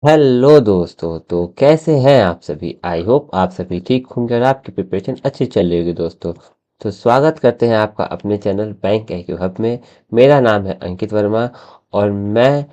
Hello दोस्तों। तो कैसे हैं आप सभी। आई होप आप सभी ठीक होंगे और आपकी प्रिपरेशन अच्छी चल रही होगी दोस्तों। तो स्वागत करते हैं आपका अपने चैनल बैंक IQ हब में। मेरा नाम है अंकित वर्मा और मैं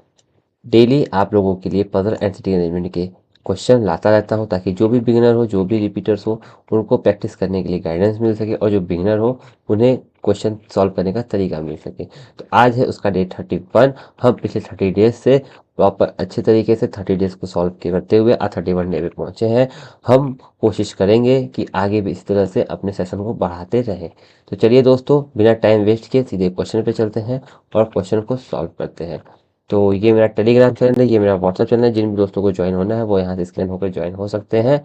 डेली आप लोगों के लिए पजल एंड सिटी अरेंजमेंट के क्वेश्चन लाता रहता हूँ ताकि जो भी बिगिनर हो, जो भी रिपीटर्स हो, उनको प्रैक्टिस करने के लिए गाइडेंस मिल सके और जो बिगिनर हो उन्हें क्वेश्चन सॉल्व करने का तरीका मिल सके। तो आज है उसका डे 31। हम पिछले 30 डेज से प्रॉपर अच्छे तरीके से 30 डेज को सॉल्व करते हुए आज 31 डे पे पहुंचे हैं। हम कोशिश करेंगे कि आगे भी इस तरह से अपने सेशन को बढ़ाते रहें। तो चलिए दोस्तों, बिना टाइम वेस्ट किए सीधे क्वेश्चन पे चलते हैं और क्वेश्चन को सॉल्व करते हैं। तो ये मेरा टेलीग्राम चैनल है, ये मेरा व्हाट्सएप चैनल है। जिन भी दोस्तों को ज्वाइन होना है वो यहाँ से स्कैन होकर ज्वाइन हो सकते हैं।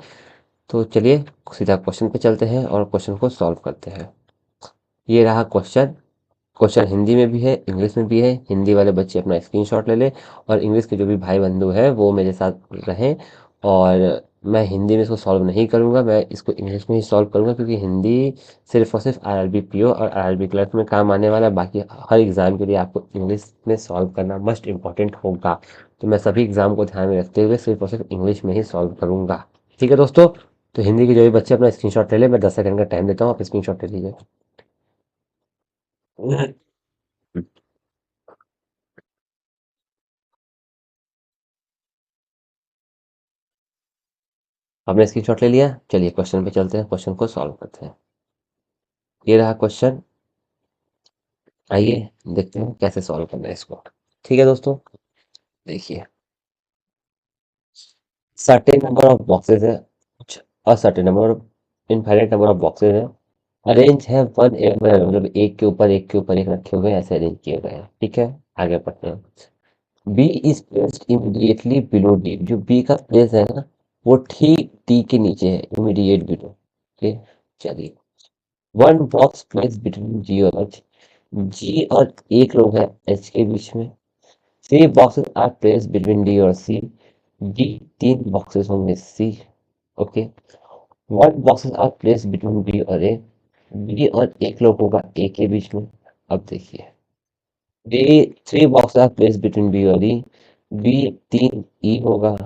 तो चलिए सीधा क्वेश्चन पे चलते हैं और क्वेश्चन को सॉल्व करते हैं। ये रहा क्वेश्चन। क्वेश्चन हिंदी में भी है, इंग्लिश में भी है। हिंदी वाले बच्चे अपना स्क्रीनशॉट ले लें और इंग्लिश के जो भी भाई बंधु हैं वो मेरे साथ रहें। और मैं हिंदी में इसको सॉल्व नहीं करूँगा, मैं इसको इंग्लिश में ही सॉल्व करूँगा क्योंकि हिंदी सिर्फ और सिर्फ RRB PO और RRB क्लर्क में काम आने वाला है। बाकी हर एग्ज़ाम के लिए आपको इंग्लिश में सॉल्व करना मस्ट इम्पॉर्टेंट होगा। तो मैं सभी एग्ज़ाम को ध्यान में रखते हुए सिर्फ और सिर्फ इंग्लिश में ही सॉल्व करूँगा। ठीक है दोस्तों। तो हिंदी के जो भी बच्चे अपना स्क्रीनशॉट ले लें, मैं 10 सेकंड का टाइम देता हूँ, आप स्क्रीनशॉट ले लीजिए। हमने स्क्रीनशॉट ले लिया। चलिए क्वेश्चन पे चलते हैं, क्वेश्चन को सॉल्व करते हैं। ये रहा क्वेश्चन। आइए देखते हैं कैसे सॉल्व करना है इसको। ठीक है दोस्तों, देखिए। सर्टेन नंबर ऑफ बॉक्सेस है, कुछ ascertain number of infinite number of boxes है। अरेंज है वन एवर, मतलब एक के ऊपर एक के ऊपर एक रखे हुए हैं, ऐसे अरेंज किए गए हैं। ठीक है, आगे बढ़ते हैं। B is placed immediately below D. जो बी का प्लेस है ना, वो ठीक डी के नीचे है, इमीडिएट बिलो। ओके, चलिए। One box place between G और एच। जी और एक लोग है एच के बीच में। Three boxes are place between D और सी। डी तीन बॉक्सेस होंगे C. Okay. One boxes are place between B और ए। बी और एक लोग होगा ए के बीच में। अब देखिए, B three box are place between B और ई। बी तीन ई होगा।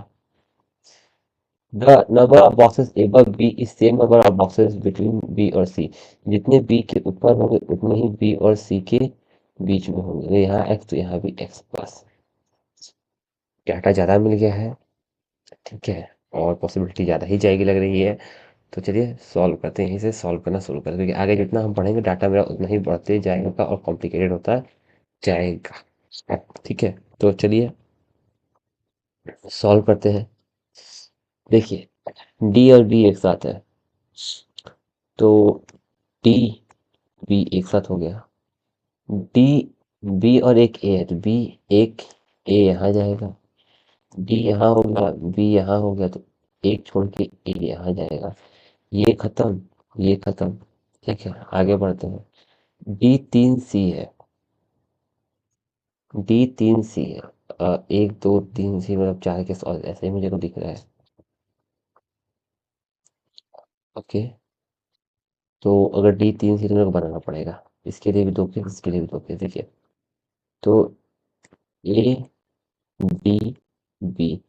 The number of boxes above B is same number of boxes between B और सी। जितने बी के ऊपर होंगे उतने ही बी और सी के बीच में होंगे। तो यहाँ एक्स तो यहाँ भी एक्स प्लस। डाटा ज़्यादा मिल गया है, ठीक है, और पॉसिबिलिटी ज़्यादा ही जाएगी लग रही है। तो चलिए सॉल्व करते हैं, यहीं से सॉल्व करना शुरू करते हैं क्योंकि आगे जितना हम पढ़ेंगे डाटा मेरा उतना ही बढ़ते जाएगा और कॉम्प्लिकेटेड होता जाएगा। ठीक है, तो चलिए सॉल्व करते हैं। देखिए, डी और बी एक साथ है, तो डी बी एक साथ हो गया। डी बी और एक ए है तो बी एक ए यहाँ जाएगा। डी यहाँ हो गया, बी यहाँ हो गया, तो एक छोड़ के ए यहाँ जाएगा। ये खत्म, ये खत्म। ठीक है, आगे बढ़ते हैं। डी तीन सी है। डी तीन सी है। एक दो तीन सी मतलब चार के साथ ऐसे ही मुझे को दिख रहा है। ओके, तो अगर डी तीन सी तो मेरे को बनाना पड़ेगा। इसके लिए भी दो केस, इसके लिए भी दो केस। देखिए, तो ए बी बी,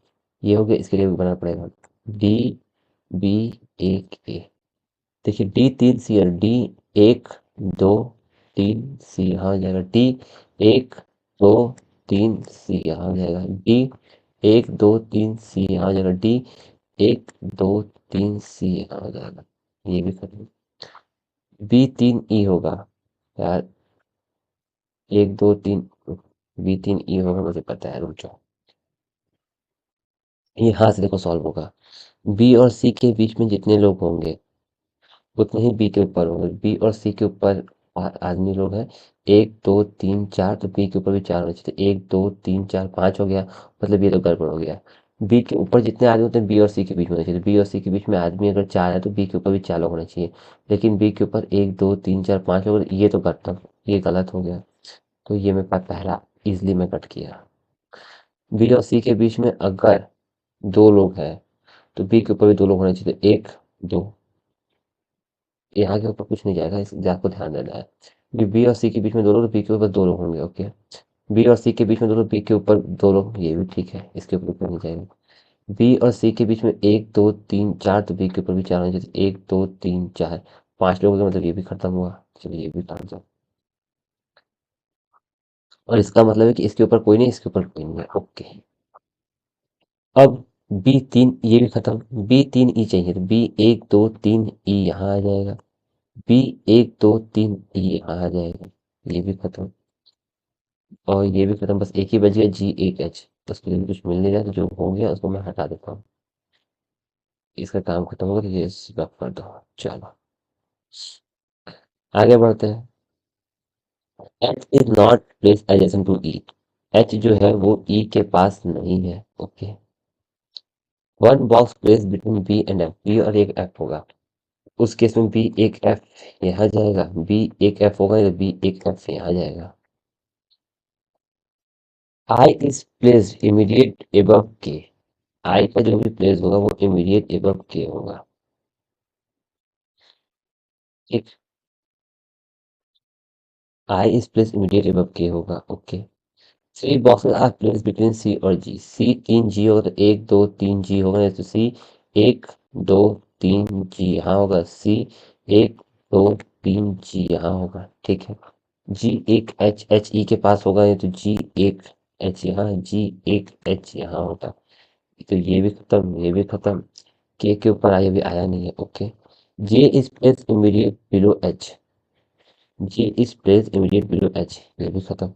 ये हो गया, इसके लिए भी बनाना पड़ेगा। डी बी एक ए। देखिए, डी तीन सी और डी एक दो तीन सी यहाँ आ जाएगा। डी एक दो तीन सी यहाँ आ जाएगा। डी एक दो तीन सी यहाँ आ जाएगा। डी एक दो तीन सी यहाँ आ जाएगा। ये भी खत्म। बी तीन ई होगा यार। एक दो तीन, बी तीन ई होगा, मुझे पता है, रुक जाओ। ये यहाँ से देखो सॉल्व होगा। बी और सी के बीच में जितने लोग होंगे उतने ही बी के ऊपर होंगे। बी और सी के ऊपर आदमी लोग हैं, एक दो तीन चार, तो बी के ऊपर भी चार होने चाहिए। एक दो तीन चार पाँच हो गया, मतलब ये तो गड़बड़ हो गया। बी के ऊपर जितने आदमी होते हैं बी और सी के बीच में होने चाहिए। बी और सी के बीच में आदमी अगर चार है तो बी के ऊपर भी चार लोग होने चाहिए। लेकिन बी के ऊपर एक दो तीन चार पाँच लोग, ये तो गलत, ये गलत हो गया। तो ये मेरे पास पहला इजिली मैं कट किया। बी और सी के बीच में अगर दो लोग हैं तो बी के ऊपर भी दो लोग होने चाहिए। तो एक दो, यहाँ के ऊपर कुछ नहीं जाएगा, इस बात को ध्यान देना है। बी और सी के बीच में दो लोग, तो बी के ऊपर दो लोग होंगे। ओके, बी और सी के बीच में दोनों, बी के ऊपर दो लोग, ये भी ठीक है, इसके ऊपर ऊपर नहीं जाएगा। बी और सी के बीच में एक दो तीन चार, तो बी के ऊपर भी चार होने चाहिए, एक दो तीन चार, पांच लोगों का मतलब ये भी खत्म हुआ। चलिए ये भी टाल दो। और इसका मतलब है कि इसके ऊपर कोई नहीं, इसके ऊपर कोई नहीं है, ओके। अब बी तीन, ये भी खत्म, बी तीन ई चाहिए, तो बी एक दो तीन ई यहाँ आ जाएगा, बी एक दो तीन ई यहाँ आ जाएगा, ये भी खत्म। और ये भी खत्म, बस एक ही बच गया, जी एक एच, उसके लिए भी कुछ मिल नहीं रहा, तो जो हो गया उसको मैं हटा देता हूँ। इसका काम खत्म होगा, तो ये स्वैप कर दो। चलो आगे बढ़ते हैं। H is not place adjacent to E, H जो है वो ई के पास नहीं है, okay. One box place between B and F, B और एक एफ होगा, उस केस में बी एक एफ यहाँ जाएगा, बी एक एफ होगा, या बी एक एफ यहाँ जाएगा। आई इज प्लेस इमीडिएट एबव के, आई का जो भी प्लेस होगा वो इमीडिएट एबव के होगा, ठीक। I is place immediate above K होगा, ओके। Three boxes are place between C और जी, सी तीन जी होगा, तो एक दो तीन जी होगा, या तो सी एक दो तीन जी यहाँ होगा, सी एक दो तीन जी यहाँ होगा, ठीक है। जी एक एच, एच ई के पास होगा, या तो जी एक एच यहाँ, जी एक एच यहाँ होगा, तो ये भी खत्म, ये भी खत्म। के ऊपर आया, भी आया नहीं है, okay. J is place immediate below H, J is place immediate below H, ये भी खत्म।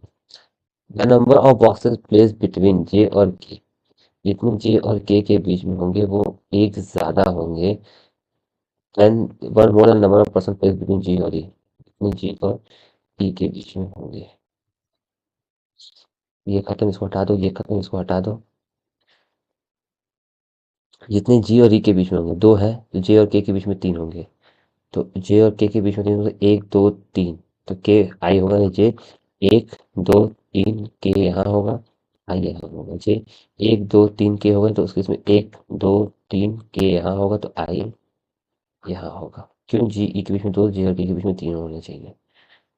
The number of boxes place between J और के, जितने जे और के बीच में होंगे वो एक ज्यादा होंगे, then one more than number of person place between J और ई, जितने जे और ई के बीच में होंगे। ये खत्म, इसको हटा दो, ये खत्म, इसको हटा दो। जितने जी और ई के बीच में होंगे दो है, तो जे और के बीच में तीन होंगे, तो जे और के बीच में तीन होंगे, एक दो तीन, तो के आई होगा, जे एक दो तीन के यहाँ होगा, आई यहाँ होगा, जे एक दो तीन के होगा, तो उसके इसमें एक दो तीन के यहाँ होगा, तो आई यहाँ होगा। क्यों, जी ई के बीच में दो, जे और के बीच में तीन होने चाहिए।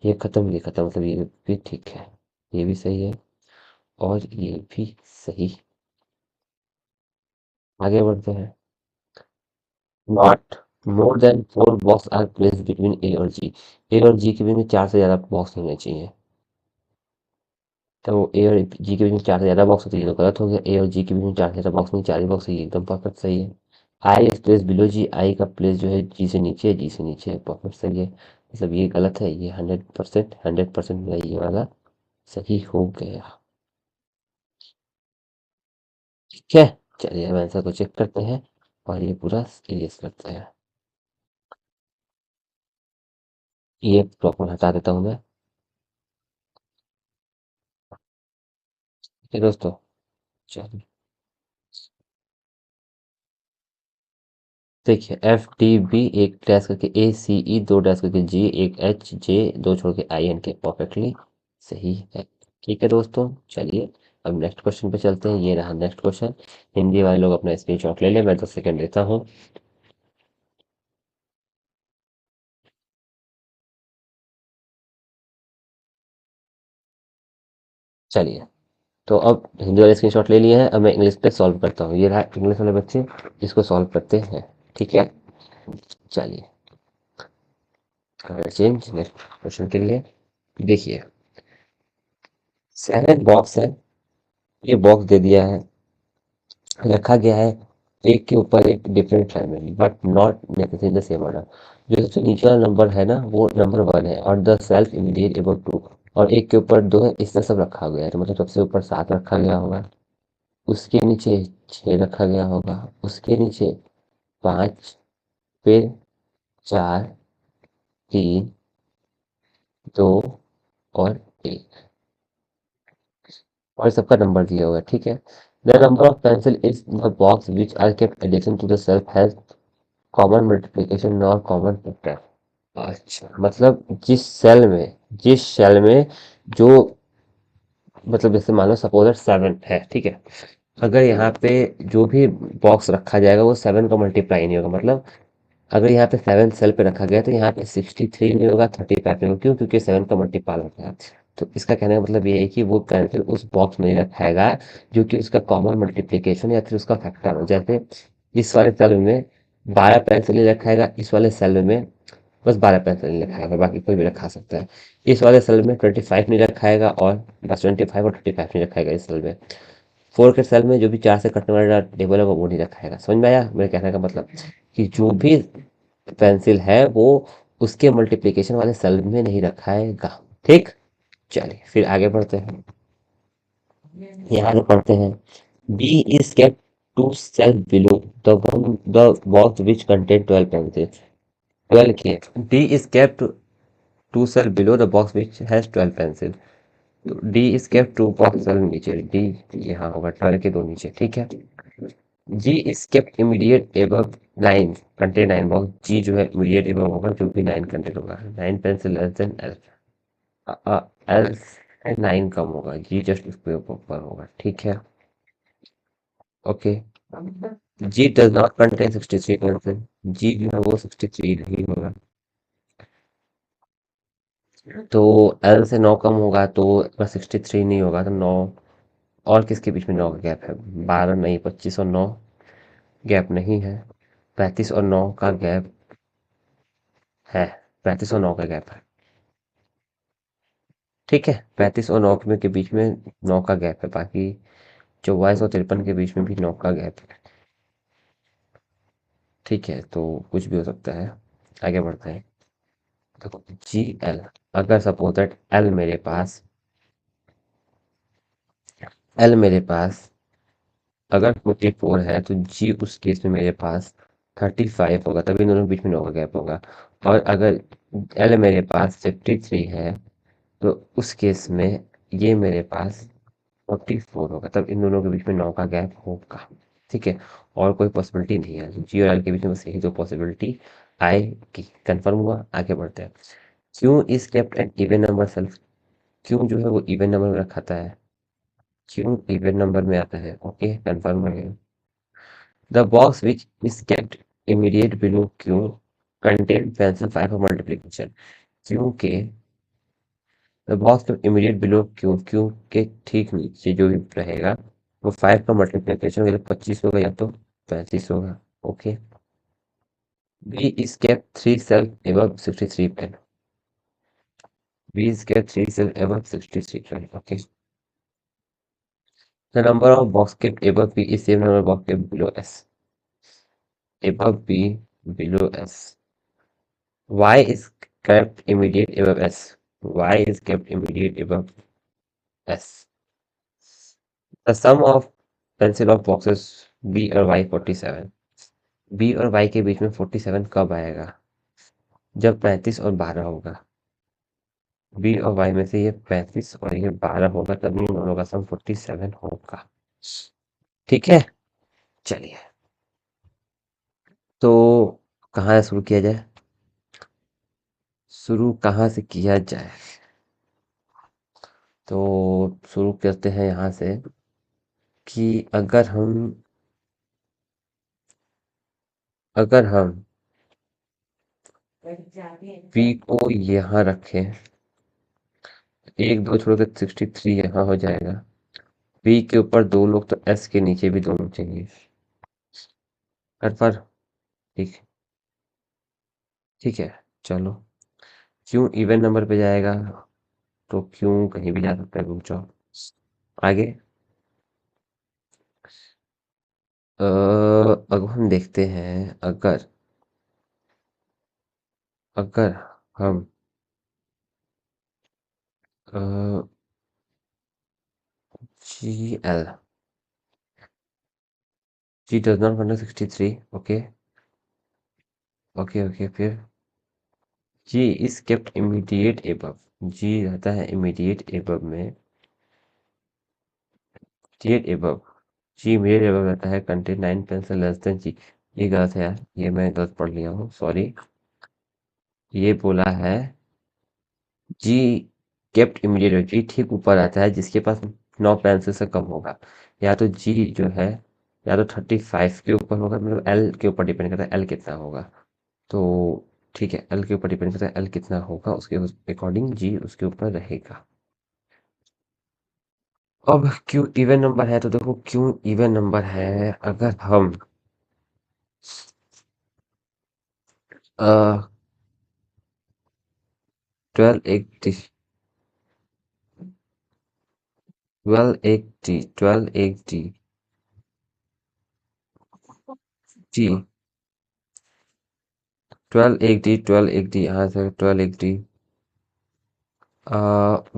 ये खत्म, ये खत्म, मतलब ये भी ठीक है, ये भी सही है, और ये भी सही। आगे बढ़ते हैं। Not more than four box are place between A और जी, ए और जी के बीच में चार से ज्यादा बॉक्स होने चाहिए, तो ए और जी के बीच में चार से ज्यादा बॉक्स होते हैं, ये तो गलत हो गया, ए और जी के बीच में चार से ज्यादा बॉक्स नहीं, चार ही बॉक्स है, ये एकदम परफेक्ट सही है। आई इज प्लेस बिलो जी, आई का प्लेस जो है जी से नीचे है, जी से नीचे है, परफेक्ट सही है, मतलब ये गलत है, ये 100%, 100% मेरा ये वाला सही हो गया, ठीक है। चलिए अब आंसर को चेक करते हैं, और ये पूरा इरेज करते हैं, ये प्रॉपर हटा देता हूँ मैं, ठीक है दोस्तों। चलिए देखिए, एफ डी बी एक डैश करके, ए सी ई दो डैश करके, जी एक एच, जे दो छोड़ के, आई एन के, परफेक्टली सही है। ठीक है दोस्तों, चलिए अब नेक्स्ट क्वेश्चन पे चलते हैं, ये रहा नेक्स्ट क्वेश्चन। हिंदी वाले लोग अपना स्क्रीनशॉट ले लें, मैं 10 सेकंड देता हूँ। चलिए, तो अब हिंदी वाले स्क्रीनशॉट ले लिए हैं, अब मैं इंग्लिश पे सॉल्व करता हूँ, ये रहा इंग्लिश वाले बच्चे, इसको सॉल्व करते हैं, ठीक है। चलिए चेंज नेक्स्ट क्वेश्चन के लिए। देखिए, 7 बॉक्स है, ये बॉक्स दे दिया है, रखा गया है एक के ऊपर एक different family, but not necessary the same order. जो सबसे नीचे वाला नंबर है ना, वो नंबर 1 है, और द सेल्फ इमीडिएट अबाउट 2, और एक के ऊपर 2 है, इसमें सब रखा गया है, तो मतलब सबसे ऊपर 7 रखा गया होगा, उसके नीचे 6 रखा गया होगा, उसके नीचे 5, फिर 4, 3, 2 और 1, और सबका नंबर दिया हुआ है, ठीक है। The number of pencil is the box which are kept addition to the self has common multiplication और कॉमन फैक्टर। अच्छा, मतलब जिस सेल में जो, मतलब जैसे मान लो सपोज 7 है, ठीक है, अगर यहाँ पे जो भी बॉक्स रखा जाएगा वो 7 का मल्टीप्लाई नहीं होगा, मतलब अगर यहाँ पे 7 सेल पे रखा गया तो यहाँ पे 63 नहीं होगा, 35 नहीं होगा। क्यों? क्योंकि 7 का मल्टीपल होता है। तो इसका कहने का मतलब ये है कि वो पेंसिल उस बॉक्स में नहीं रखाएगा जो कि उसका कॉमन मल्टीप्लिकेशन या फिर उसका फैक्टर हो। जैसे इस वाले सेल में 12 पेंसिल नहीं रखाएगा, इस वाले सेल में बस 12 पेंसिल नहीं रखाएगा, बाकी कोई भी रखा सकता है। इस वाले सेल में 25 नहीं रखाएगा और बस 25 और 35 नहीं रखाएगा इस सेल में। 4 के सेल में जो भी 4 से कटने वाला टेबल है वो नहीं रखाएगा। समझ में आया मेरे कहने का मतलब? कि जो भी पेंसिल है वो उसके मल्टीप्लिकेशन वाले सेल में नहीं रखाएगा। ठीक। चलिए फिर आगे बढ़ते हैं। यहाँ से पढ़ते हैं। B is kept to cell below the one the box which contain 12 pencil. 12 के D is kept to cell below the box which has 12 pencil. D is kept to box cell नीचे, डी यहाँ होगा 12 के दो नीचे। ठीक है। G is kept immediate above 9 contain 9 box. G जो है इमीडिएट एबव होगा जो भी 9 कंटेन होगा। 9 pencil less then L. L से 9 कम होगा, जी जस्ट उसके ऊपर होगा। ठीक है। Okay. G does not contain 63 pencil. G जो है वो 63 नहीं होगा। तो एल से 9 कम होगा तो अगर 63 नहीं होगा तो 9 और किसके बीच में 9 का गैप है? 12 नहीं, 25 और 9 गैप नहीं है। 35 और 9 का गैप है। 35 और 9 का गैप है। ठीक है। 35 और 9 के बीच में 9 का गैप है। बाकी 24 और 53 के बीच में भी 9 का गैप है। ठीक है। तो कुछ भी हो सकता है। आगे बढ़ते हैं। देखो जी एल, अगर सपोज दैट एल मेरे पास अगर 44 है तो जी उस केस में मेरे पास 35 होगा, तभी दोनों के बीच में 9 का गैप होगा। और अगर एल मेरे पास 53 है तो उस केस में ये मेरे पास 44 होगा, तब इन दोनों के बीच में 9 का गैप होगा। ठीक है। और कोई पॉसिबिलिटी नहीं है, जी और एल के बीच में बस यही दो पॉसिबिलिटी आएगी। कंफर्म हुआ? आगे बढ़ते हैं। क्यों is kept an even number self. क्यों जो है वो इवन नंबर में रखाता है। क्यों इवन नंबर में आता है। ओके, कंफर्म हो गया। The box which is kept immediate below Q contain pencil 5 for multiplication. क्यों के the box immediate below Q, Q के ठीक नीचे जो भी रहेगा वो 5 का मल्टीप्लिकेशन होगा, 25 होगा या तो 35 होगा। Okay. B is kept 3 cell above 63 pen. B is kept 3 cell above 63 pen. Okay. The number of box kept above B is same number of box kept below S. Above B, below S. Y is kept immediate above S. Y is kept immediate above S. The sum of pencil of boxes B और Y 47. B और Y के बीच में 47 कब आएगा? जब 35 और 12 होगा। B और Y में से ये 35 और ये 12 होगा, तभी इन दोनों का सम 47 होगा। ठीक है। चलिए, तो कहाँ से शुरू किया जाए? शुरू कहाँ से किया जाए? तो शुरू करते हैं यहाँ से कि अगर हम पी को यहाँ रखें, एक दो छोड़ के 63 यहाँ हो जाएगा। पी के ऊपर दो लोग तो एस के नीचे भी दो लोग चाहिए। पर ठीक। ठीक है। चलो, क्यों इवन नंबर पे जाएगा तो क्यों कहीं भी जा सकता है, रुक जाओ। आगे अब हम देखते हैं। अगर अगर हम G L, G does not contain 63। Okay. Okay okay, फिर G is kept immediate above. G रहता है इमीडिएट एबव में। Immediate above, G immediate above रहता है contain 9 pencil less than G. ये गलत है यार, ये मैं गलत पढ़ लिया हूँ, सॉरी। ये बोला है जी केप्ट इमीडिएट, जी ठीक ऊपर आता है जिसके पास 9 पेंसिल से कम होगा। या तो जी जो है या तो 35 के ऊपर होगा, मतलब एल के ऊपर डिपेंड करता है एल कितना होगा। तो ठीक है, एल के ऊपर डिपेंड करता है एल कितना होगा, उसके अकॉर्डिंग जी उसके ऊपर रहेगा। अब क्यों इवन नंबर है, तो देखो क्यों इवन नंबर है, अगर हम 1280 1280 जी 1280 यहाँ से 1280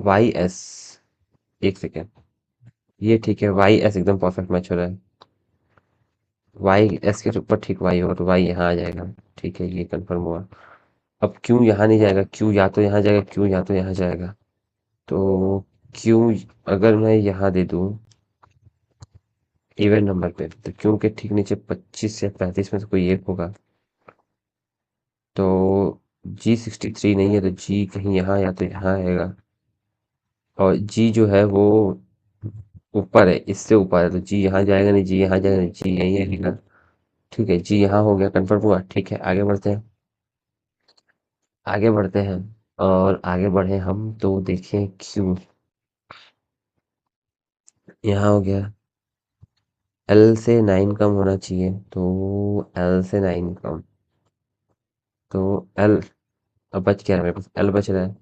वाई एस, एक सेकेंड, ये ठीक है, वाई एस एकदम परफेक्ट मैच हो रहा है। वाई एस के ऊपर ठीक वाई होगा तो वाई यहाँ आ जाएगा। ठीक है, ये कंफर्म हुआ। अब क्यों यहाँ नहीं जाएगा, क्यों या तो यहाँ जाएगा, क्यों या तो यहाँ जाएगा। तो क्यों अगर मैं यहाँ दे दूँ इवन नंबर पे, तो क्यों के ठीक नीचे 25 या 35 में से कोई एक होगा। तो G63 नहीं है, तो जी कहीं यहाँ या तो यहाँ आएगा। और जी जो है वो ऊपर है, इससे ऊपर है, तो जी यहाँ जाएगा नहीं, जी यहाँ जाएगा नहीं, जी यहीं आएगा। ठीक है, जी यहाँ हो गया, कंफर्म हुआ। ठीक है, आगे बढ़ते हैं, आगे बढ़ते हैं। और आगे बढ़े हम तो देखें क्यों, यहाँ हो गया। एल से 9 कम होना चाहिए, तो एल से 9 कम, तो एल, अब बच क्या रहा है मेरे पास, एल बच रहा है।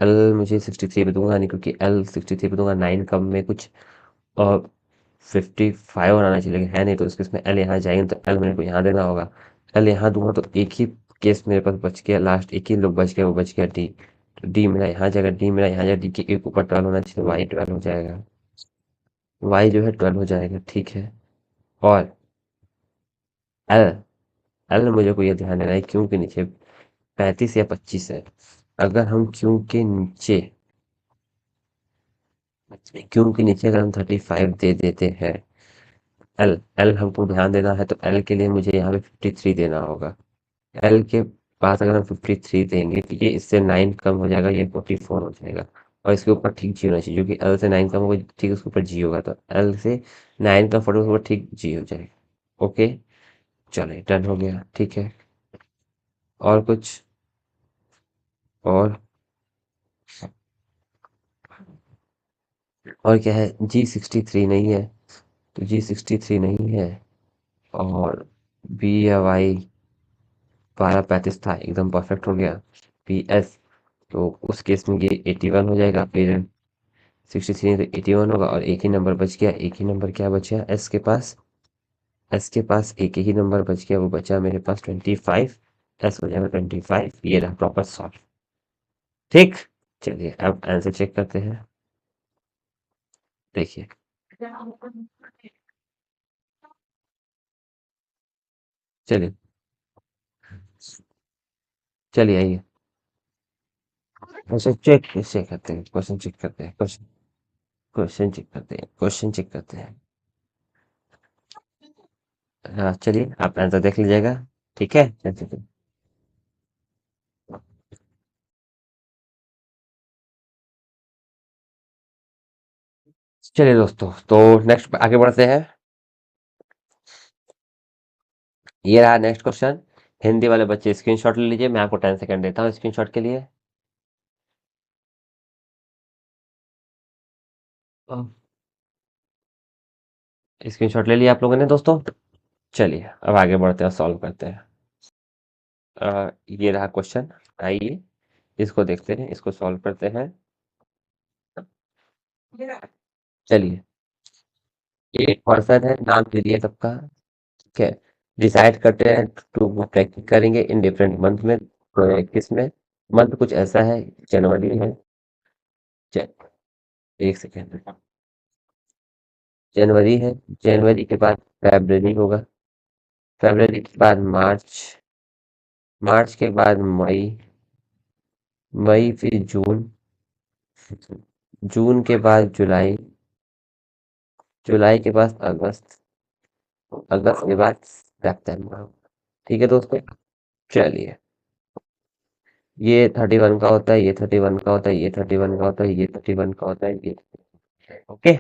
एल मुझे 63 पे दूंगा नहीं, क्योंकि एल 63 पे दूंगा 9 कम में कुछ और 55 आना चाहिए, लेकिन है नहीं, तो इसके इसमें एल यहाँ जाएंगे तो एल मेरे को यहाँ देना होगा। एल यहाँ दूंगा तो एक ही केस मेरे पास बच गया, लास्ट एक ही लोग बच गया, वो बच गया डी। तो डी मेरा यहाँ जाएगा, डी मेरा यहाँ जाएगा, डी के एक ऊपर 12 होना चाहिए, वाई 12 हो जाएगा, वाई जो है 12 हो जाएगा। ठीक है, और एल, एल मुझे को ये ध्यान देना है क्यों के नीचे 35 या 25 है। अगर हम क्यों के नीचे अगर हम 35 दे देते हैं, एल एल हमको ध्यान देना है, तो एल के लिए मुझे यहाँ पे 53 देना होगा। एल के पास अगर हम 53 देंगे तो ये इससे 9 कम हो जाएगा, ये 44 हो जाएगा। और इसके ऊपर ठीक जी होना चाहिए, क्योंकि एल से 9 कम होगा, ठीक उसके ऊपर जी होगा, तो एल से 9 का 44 ऊपर ठीक जी हो जाएगा। ओके, चलिए डन हो गया। ठीक है, और कुछ, और क्या है, G63 नहीं है, तो G63 नहीं है, और बी या वाई 1235 था, एकदम परफेक्ट हो गया। पी एस, तो उस केस में ये 81 हो जाएगा, फिर 63 तो 81 होगा, और एक ही नंबर बच गया, एक ही नंबर क्या बचा एस के पास, एस के पास एक ही नंबर बच गया, वो बचा मेरे पास 25, एस हो जाएगा 25, ये रहा प्रॉपर सॉल्व। ठीक, चलिए अब आंसर चेक करते हैं, देखिए। चलिए, चलिए आइए, क्वेश्चन चेक करते हैं, क्वेश्चन चेक करते हैं, क्वेश्चन चेक करते हैं, क्वेश्चन चेक करते हैं। हाँ चलिए, आप आंसर देख लीजिएगा। ठीक है, चलिए, चलिए दोस्तों, तो नेक्स्ट आगे बढ़ते हैं। ये रहा नेक्स्ट क्वेश्चन। हिंदी वाले बच्चे स्क्रीनशॉट ले लीजिए, मैं आपको 10 सेकंड देता हूँ स्क्रीनशॉट के लिए। स्क्रीनशॉट ले लिया आप लोगों ने दोस्तों। चलिए अब आगे बढ़ते हैं, सॉल्व करते हैं। ये रहा क्वेश्चन, आइए इसको देखते हैं, इसको सॉल्व करते हैं। चलिए, एक पर्सन है, नाम दे दिया सबका। ठीक है, डिसाइड करते हैं टू प्रैक्टिस करेंगे इन डिफरेंट मंथ में, किस में, मंथ कुछ ऐसा है, जनवरी है, एक सेकेंड, जनवरी है, जनवरी के बाद फरवरी होगा, फरवरी के बाद मार्च, मार्च के बाद मई, मई फिर जून, जून के बाद जुलाई, जुलाई के बाद अगस्त, अगस्त के बाद सितंबर। ठीक है दोस्तों, चलिए, ये 31 का होता है, ये 31 का होता है, ये 31 का होता है, ये 31 का होता है, ये, ओके।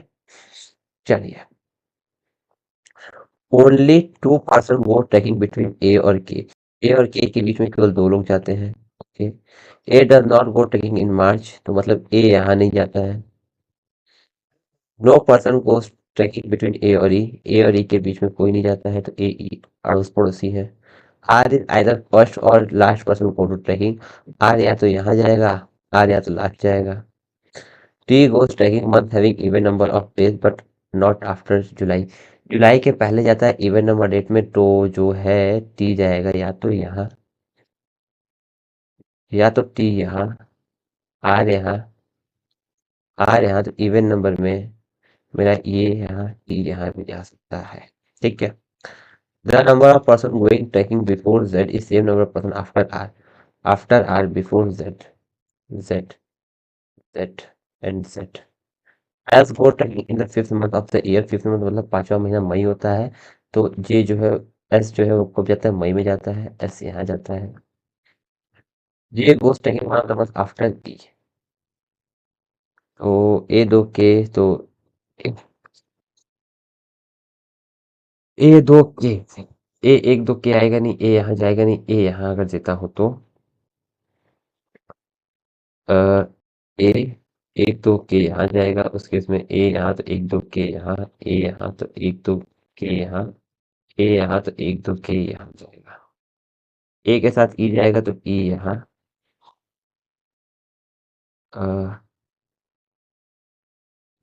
चलिए, only 2 person vote taking between A और के, ए और के बीच में केवल 2 लोग जाते हैं। Okay. A does not go trekking in March, तो मतलब ए यहाँ नहीं जाता है। No person goes trekking between A और ई, ए और ई के बीच में कोई नहीं जाता है, तो ए ई अड़ोस पड़ोसी है। आर इज आइदर फर्स्ट और last person go to trekking, R या तो यहाँ जाएगा, आर या तो लास्ट जाएगा। T goes trekking month having even number of days but not after July, जुलाई के पहले जाता है इवन नंबर डेट में, तो जो है टी जाएगा या तो यहाँ, या तो टी यहाँ, आर यहाँ, आर यहाँ, तो इवन नंबर में मेरा ये यहाँ टी यहाँ भी जा सकता है। ठीक है। The number of person going trekking before Z is same number of person after R. After R, before Z. Z, Z, and Z. As go trekking in the fifth month of the year, fifth month मतलब 5वां महीना मई होता है, तो J जो है, S जो है वो कब जाता है, मई में जाता है, S यहाँ जाता है। J goes trekking one of the month after E. तो A दो के, तो A दो के, A एक दो के आएगा नहीं, A यहाँ जाएगा नहीं, A यहाँ अगर देता हो तो अ, ए एक दो के यहाँ जाएगा, उस केस में ए यहाँ तो एक दो के यहाँ, ए यहाँ तो एक दो के यहाँ, ए यहाँ तो एक दो के यहाँ जाएगा। ए के साथ ई जाएगा तो ई यहाँ, अ,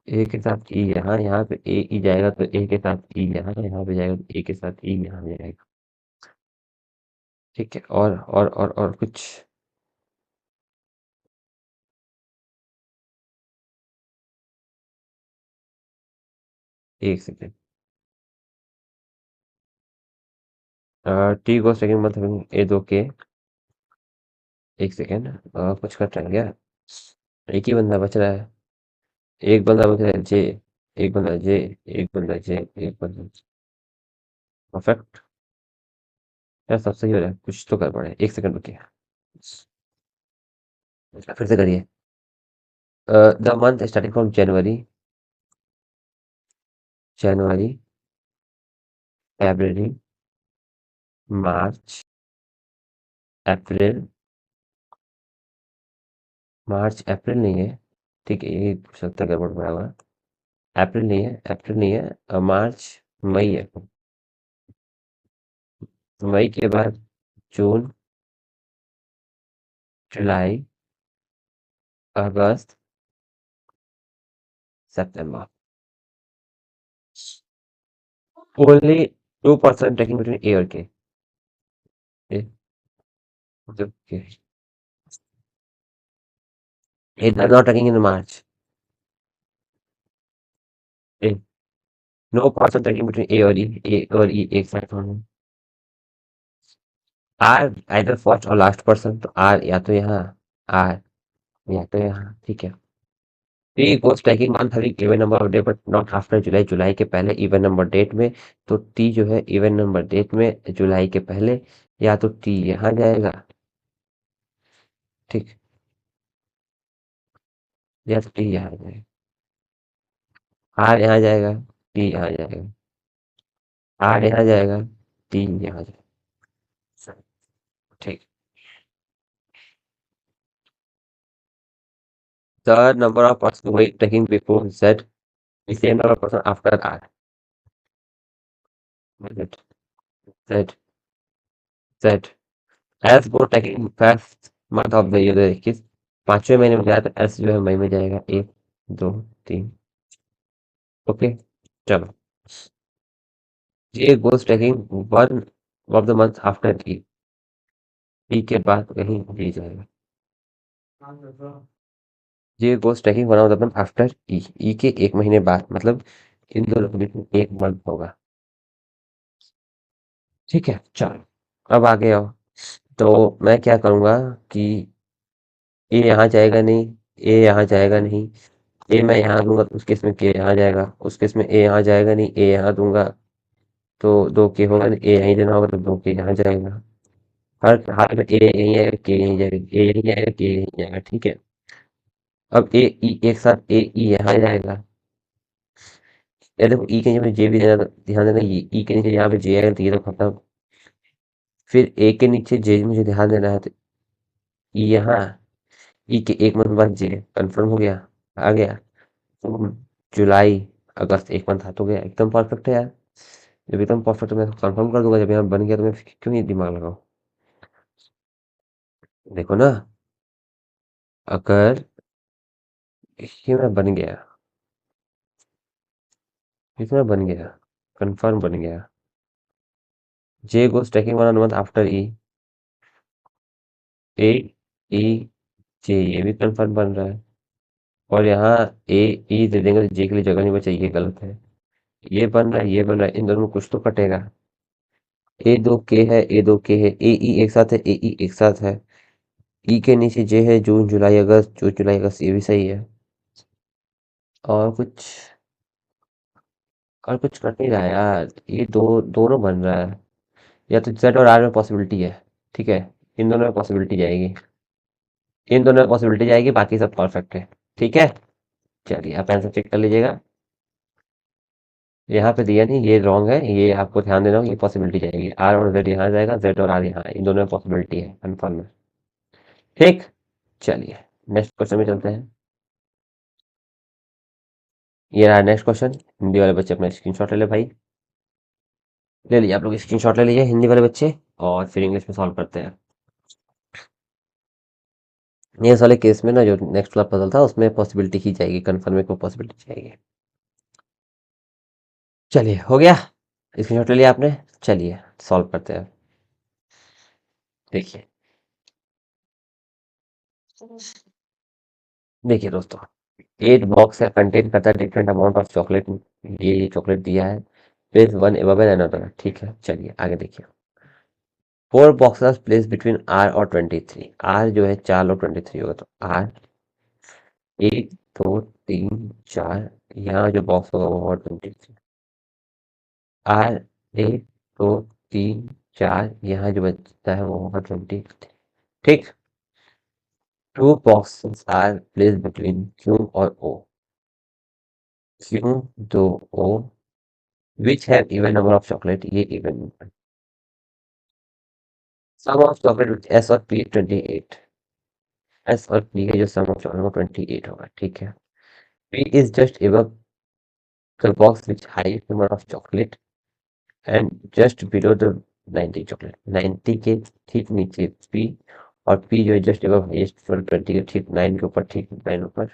ए के साथ ई यहाँ, यहाँ पे ए ई जाएगा तो ए के साथ ई यहाँ, यहाँ पे जाएगा तो ए के साथ ई यहाँ जाएगा। ठीक है। और कुछ। एक सेकेंड। टी को सेकेंड मतलब ए दो के, एक सेकेंड, कुछ कट रह गया, एक ही बंदा बच रहा है, एक बंदा बच रहा है जे, एक बंदा जे, एक बंदा जे, एक बंदा परफेक्ट। यार सब सही हो रहा है, कुछ तो गड़बड़ है, एक सेकंड रुकिए, फिर से करिए। The month starting from January, जनवरी, फरवरी, मार्च, अप्रैल, मार्च अप्रैल नहीं है, ठीक है, ये सकता है गड़बड़ पड़ा हुआ, अप्रैल नहीं है, अप्रैल नहीं है, मार्च, मई है, मई के बाद जून, जुलाई, अगस्त, सितंबर। ओनली 2% टेकिंग बिटवीन ए और के, it does not taking in March. A, no person taking between A और E एक साथ होंगे। R either first और लास्ट पर्सन, तो R या तो यहाँ, R या तो यहाँ। ठीक है। T goes taking month having even number of day but not after जुलाई, जुलाई के पहले even number डेट में, तो T जो है even number डेट में जुलाई के पहले, या तो T यहाँ जाएगा, ठीक, या तो T यहाँ जाएगा, R यहाँ जाएगा, T यहाँ जाएगा, R यहाँ जाएगा, T यहाँ जाएगा। ठीक। The number of person weight taking before Z is same number of person after R. Z, Z, Z. As go taking first month of the year 21, 5वें महीने में जाए तो एस जो है मई में जाएगा, एक दो तीन। ओके। चलो। J goes taking one of the month after E, E के बाद कहीं जी जाएगा। J goes taking one of the month after E, E के एक महीने बाद, मतलब इन दोनों के बीच में एक मंथ होगा। ठीक है। चलो, अब आगे आओ। तो मैं क्या करूँगा कि ए यहाँ जाएगा नहीं, ए यहाँ जाएगा नहीं, ए मैं यहाँ दूंगा तो उस केस में के यहाँ जाएगा, उस केस में ए यहाँ जाएगा नहीं, ए यहाँ दूंगा तो दो के होगा नहीं, ए यहीं देना होगा तो दो के यहाँ जाएगा। हर हाल में ए यहीं आएगा, के यहीं जाएगा, ए यहीं आएगा, के यहीं जाएगा। ठीक है। अब ए ई एक साथ ए ई यहाँ जाएगा, या देखो ई के नीचे जे भी देना, ध्यान देना ये ई के नीचे यहाँ पे जे आएगा तो ये तो खत्म। फिर ए के नीचे जे मुझे ध्यान देना है, तो यहाँ ई के एक मंथ बाद जे कंफर्म हो गया, आ गया। तो जुलाई अगस्त एक मंथ हाथ हो गया, एकदम परफेक्ट है यार। जब एकदम परफेक्ट है, मैं कंफर्म कर दूंगा, जब यहाँ बन गया तो मैं क्यों नहीं दिमाग लगाऊं। देखो ना, अगर ये मैं बन गया, इतना बन गया, कंफर्म बन गया, जे गोes taking 1 month after ई, ए ई जे ये भी कंफर्म बन रहा है। और यहाँ ए ई दे देंगे तो जे के लिए जगह नहीं बची, ये गलत है। ये बन रहा है, ये बन रहा है, इन दोनों में कुछ तो कटेगा। ए दो के है, ए दो के है, ए ई एक साथ है, ए ई एक साथ है। ई के नीचे जे है, जून जुलाई अगस्त, जून जुलाई अगस्त, ये भी सही है। और कुछ, और कुछ कट नहीं रहा है यार, ये दो दोनों बन रहा है। या तो जेड और आर में पॉसिबिलिटी है, ठीक है, इन दोनों में पॉसिबिलिटी जाएगी, इन दोनों में पॉसिबिलिटी जाएगी, बाकी सब परफेक्ट है। ठीक है, चलिए आप आंसर चेक कर लीजिएगा। यहाँ पे दिया नहीं, ये रॉन्ग है, ये आपको ध्यान देना होगा, ये पॉसिबिलिटी जाएगी, आर और जेड यहाँ जाएगा, जेड और आर यहाँ, इन दोनों में पॉसिबिलिटी है, कन्फर्म है। ठीक, चलिए नेक्स्ट क्वेश्चन में चलते हैं। ये रहा नेक्स्ट क्वेश्चन। हिंदी वाले बच्चे अपना स्क्रीनशॉट ले ले भाई, ले लीजिए आप लोग स्क्रीनशॉट ले लीजिए हिंदी वाले बच्चे, और फिर इंग्लिश में सॉल्व करते हैं। ये वाले केस में ना, जो नेक्स्ट वाला पजल था उसमें पॉसिबिलिटी ही जाएगी, कन्फर्म को पॉसिबिलिटी जाएगी। चलिए हो गया, स्क्रीनशॉट ले लिया आपने, चलिए सॉल्व करते हैं। देखिए, देखिए दोस्तों, 8 बॉक्स है, कंटेन करता है डिफरेंट अमाउंट ऑफ चॉकलेट। ये चॉकलेट दिया है, place one above an another, ठीक है, चलिए आगे देखिए। 4 बॉक्सेस प्लेस बिटवीन आर और 23, आर जो है 4 और 23 होगा, तो आर 1 2 3 4, यहाँ जो बॉक्स होगा वो होगा 23। आर 1 2 3 4, यहाँ जो बचता है वो होगा 20। ठीक, 2 boxes are place between Q और ओ, क्यू दो O, which have even number of chocolate, ये even, sum of chocolate which S और पी 28, एस और पी का जो सम ऑफ चॉकलेट वो 28 होगा, ठीक है। P is just above the box which highest number of chocolate and just below the 90 chocolate, 90 के ठीक नीचे पी, और पी जो है जस्ट above हाईएस्ट फॉर 20 के ठीक 9 के ऊपर, ठीक 9 ऊपर,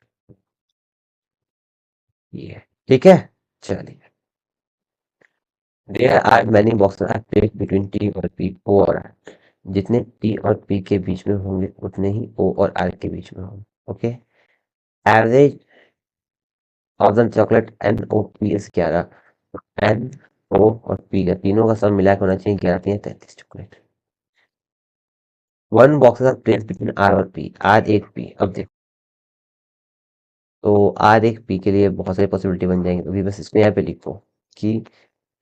ये है, ठीक है। चलिए, there are many boxes are placed between T और पी, ओ और आर, जितने टी और पी के बीच में होंगे उतने ही ओ और आर के बीच में होंगे, okay. Average thousand chocolate N O P is 11, N O और पी का तीनों का सम मिला के होना चाहिए 11 3 33 chocolate. One boxes are placed between R और पी, आर एक पी, अब देखो, तो आर एक पी के लिए बहुत सारी पॉसिबिलिटी बन जाएंगी, तो अभी बस इसमें यहाँ पे लिखो कि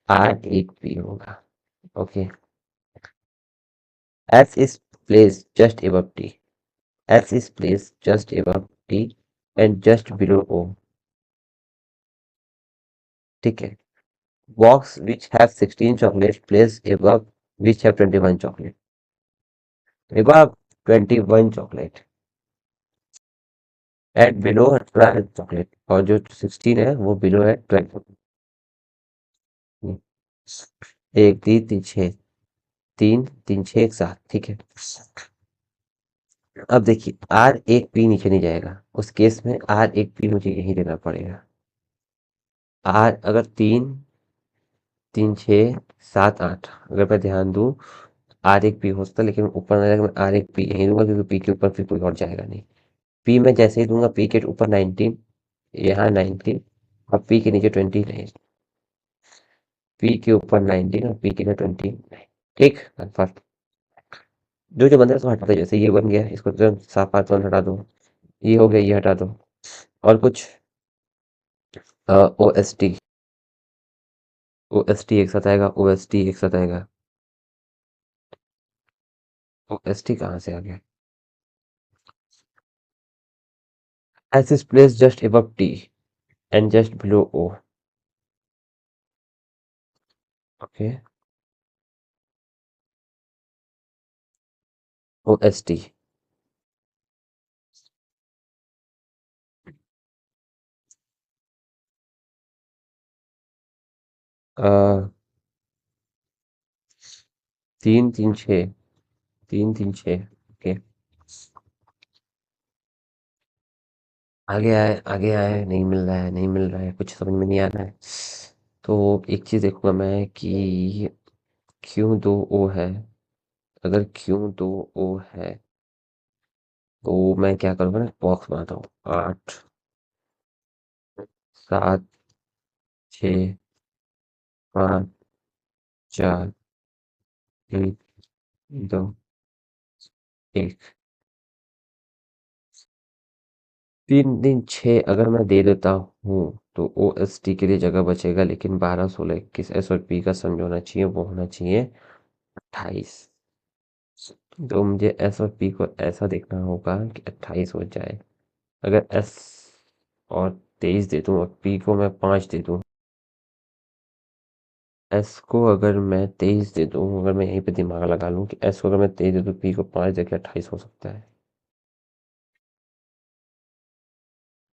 आर एक पी होगा, okay. F is place just above T, F is place just above T and just below O, ठीक है। Box which have 16 chocolate place above which have 21 chocolate, above 21 chocolate and below 12 chocolate, और जो 16 है वो below है 12। एक तीन तीन छः, तीन तीन छः एक सात, ठीक है। अब देखिए, आर एक पी नीचे नहीं जाएगा, उस केस में आर एक पी मुझे यही देना पड़ेगा। आर अगर तीन तीन छः सात आठ, अगर मैं ध्यान दूं, आर एक पी हो सकता है, लेकिन ऊपर ना जाएगा, मैं आर एक पी यही दूंगा, क्योंकि पी के ऊपर फिर कोई और जाएगा नहीं। पी में जैसे ही दूंगा, पी के ऊपर 19, यहाँ 19, और पी के नीचे 20 नहीं, पी के ऊपर 19 और पी के नीचे 20 नहीं, ठीक, कन्फर्म। जो जो बन रहा है उसको हटा दो, जैसे ये बन गया, इसको तुरंत साफ हाथ तुरंत हटा दो, ये हो गया, ये हटा दो। और कुछ O S T, O S T एक साथ आएगा, ओ एस टी एक साथ आएगा, ओ एस टी कहाँ से आ गया, S is place just above T and just below O, okay. O S T. तीन तीन छः, तीन तीन छः। ओके। आगे आए, नहीं मिल रहा है, नहीं मिल रहा है, कुछ समझ में नहीं आ रहा है। तो एक चीज़ देखूंगा मैं कि क्यों दो ओ है। अगर क्यों दो ओ है तो मैं क्या करूँगा ना, बॉक्स बनाता हूँ। 8, 7, 6, 5, 4, 3, 2, 1। 3 3 6 अगर मैं दे देता हूँ तो ओ एस टी के लिए जगह बचेगा, लेकिन 12 16 21 एस और पी का सम जो होना चाहिए वो होना चाहिए 28। तो मुझे एस और पी को ऐसा देखना होगा कि 28 हो जाए। अगर एस और 23 दे दूं और पी को मैं 5 दे दूं, एस को अगर मैं 23 दे दूं, अगर मैं यहीं पे दिमाग लगा लूं कि एस को अगर मैं 23 दे दूं, पी को 5 दे के 28 हो सकता है।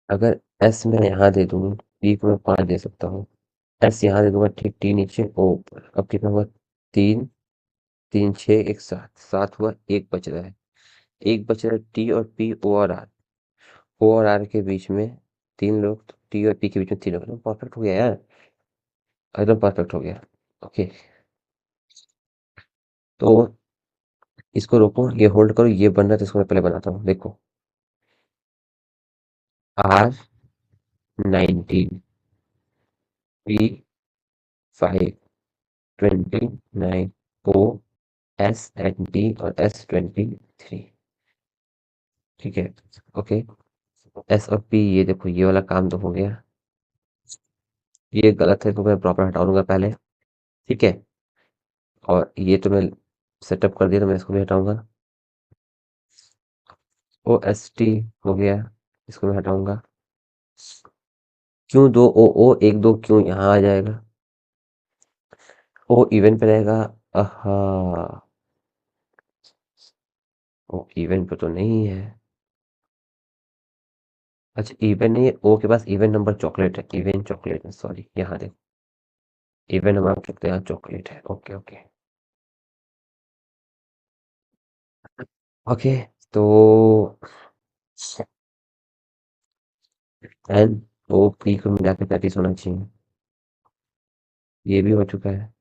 अगर एस मैं यहाँ दे दूं, पी को मैं 5 दे सकता हूँ। एस यहाँ दे दूंगा ठीक टी नीचे ओ ऊपर। अब कितना हुआ? 3 3 6 1 7, 7 हुआ, एक बच रहा है। एक बच रहा है टी और पी, ओ और आर। ओ और आर के बीच में तीन लोग, तो टी और पी के बीच में तीन लोग। परफेक्ट हो गया यार, एकदम परफेक्ट हो गया। ओके। तो इसको रोको, ये होल्ड करो, ये बनना है तो इसको मैं पहले बनाता हूँ, देखो। R 19, P 5, 29, O S and D और एस 23। ठीक है। ओके। एस और पी, ये देखो ये वाला काम तो हो गया। ये गलत है तो मैं प्रॉपर हटा दूंगा पहले। ठीक है। और ये तो मैं सेटअप कर दिया, तो मैं इसको भी हटाऊंगा। ओ एस टी हो गया, इसको मैं हटाऊंगा। क्यों दो ओ ओ, एक दो क्यों यहाँ आ जाएगा। ओ इवन पे रहेगा। आहा। ओ इवन पे तो नहीं है। अच्छा इवन नहीं है, ओ के पास इवन नंबर चॉकलेट है, इवन चॉकलेट है, सॉरी, यहाँ देखो। इवन नंबर आप सकते हैं, यहाँ चॉकलेट है। Okay okay. ओके। तो एन ओ पी को मिला के 35 होना चाहिए। ये भी हो चुका है।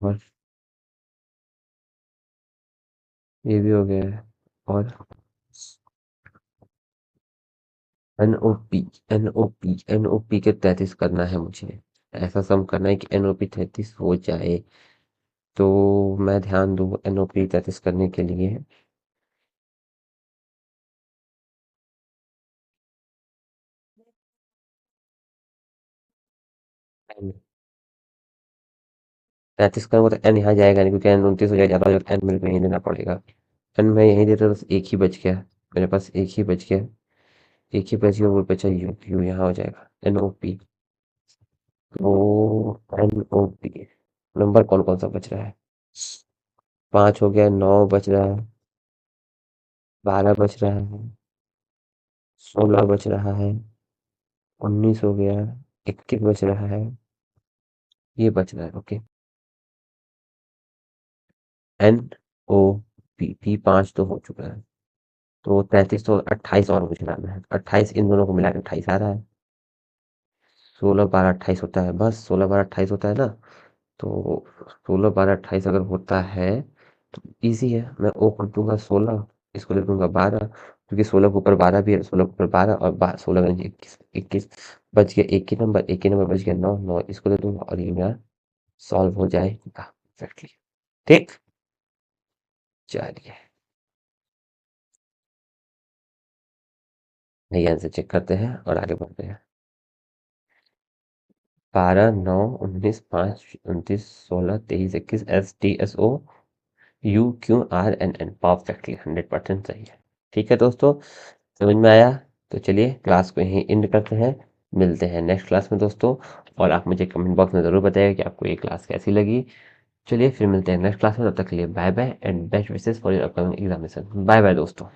और ये भी हो गया है। और N O P, N O P, N O P के 33 करना है मुझे। ऐसा सम करना है कि एन ओ पी 33 हो जाए। तो मैं ध्यान दूँ एन ओ पी 33 करने के लिए। 33 करूँगा तो एन यहाँ जाएगा नहीं, क्योंकि एन 29 हो जाएगा, ज़्यादा एन मेरे को यहीं देना पड़ेगा। एन मैं यहीं देता तो बस एक ही बच गया। मेरे पास एक ही बच गया। एक ही बच गया, वो बचा यू, यू यहाँ हो जाएगा एन ओ पी। तो एन ओ पी नंबर कौन कौन सा बच रहा है? 5 हो गया, 9 बच रहा है, 12 बच रहा है, 16 बच रहा है, 19 हो गया, 21 बच रहा है, ये बच रहा है। Okay. N O P, P 5 तो हो चुका है। तो 33, तो 28 और मुझे लाना है। 28 इन दोनों को मिला के 28 आ रहा है। 16 12 28 होता है, बस 16 12 28 होता है ना। तो 16 12 28 अगर होता है तो इजी है। मैं ओ कर दूंगा 16, इसको लिख दूंगा 12, क्योंकि 16 के ऊपर 12 भी है, 16 के ऊपर 12 और 16 का 21, 21 बच गया। एक ही नंबर, एक ही नंबर बच गया, 9 9 इसको दे दूंगा और ये मेरा सॉल्व हो जाएगा परफेक्टली। ठीक। चलिए, नई आंसर चेक करते हैं और आगे बढ़ते हैं। 12 9 19 5 29 16 23 21 S T S O U Q R N N, perfectly 100% सही है। ठीक है दोस्तों, समझ में आया? तो चलिए क्लास को यहीं एंड करते हैं। मिलते हैं नेक्स्ट क्लास में दोस्तों। और आप मुझे कमेंट बॉक्स में ज़रूर बताइएगा कि आपको ये क्लास कैसी लगी। चलिए फिर मिलते हैं नेक्स्ट क्लास में, तब तक के लिए bye bye and best wishes for your upcoming examination. Bye bye दोस्तों।